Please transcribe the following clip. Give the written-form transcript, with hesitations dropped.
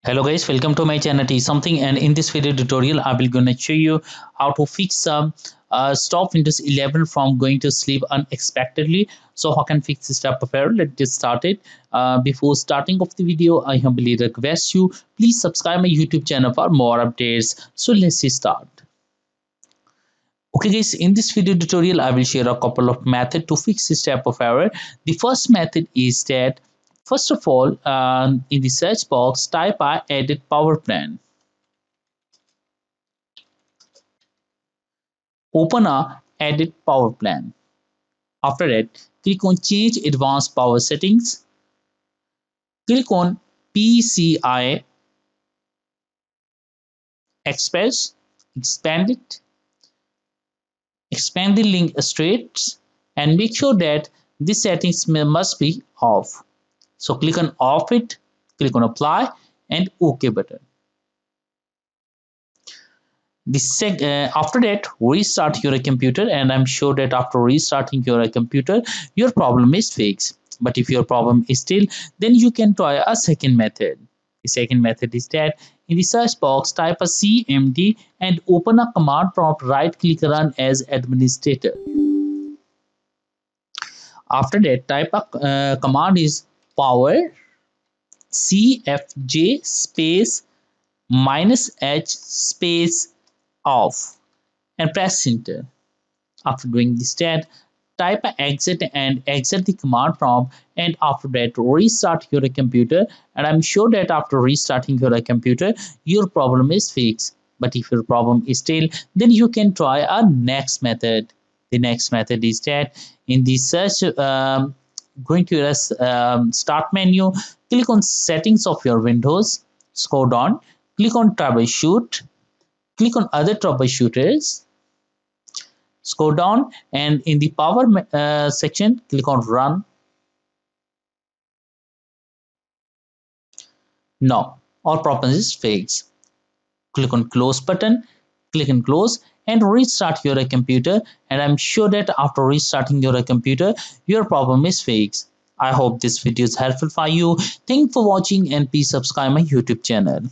Hello guys, welcome to my channel T something, and in this video tutorial I will gonna show you how to fix stop Windows 11 from going to sleep unexpectedly. So how can fix this type of error? Let's get started. Before starting of the video, I humbly request you please subscribe my YouTube channel for more updates. So let's start. Okay guys, in this video tutorial I will share a couple of methods to fix this type of error. The first method is that first of all, in the search box type edit power plan. Open a edit power plan. After that, click on change advanced power settings. Click on PCI Express, expand it, expand the link straight, and make sure that these settings must be off. So click on off it, click on apply and OK button. After that, restart your computer, and I'm sure that after restarting your computer, your problem is fixed. But if your problem is still, then you can try a second method. The second method is that in the search box, type a CMD and open a command prompt, right click run as administrator. After that, type a command is power CFJ space -H space off and press enter. After doing this step, type exit and exit the command prompt, and after that restart your computer, and I'm sure that after restarting your computer your problem is fixed. But if your problem is still, then you can try a next method. The next method is that in the search going to your start menu, click on settings of your Windows, scroll down, click on troubleshoot, click on other troubleshooters, scroll down, and in the power section click on run. Now our problem is fixed. Click on close button, click on close and restart your computer, and I'm sure that after restarting your computer your problem is fixed. I hope this video is helpful for you. Thank you for watching, and please subscribe my YouTube channel.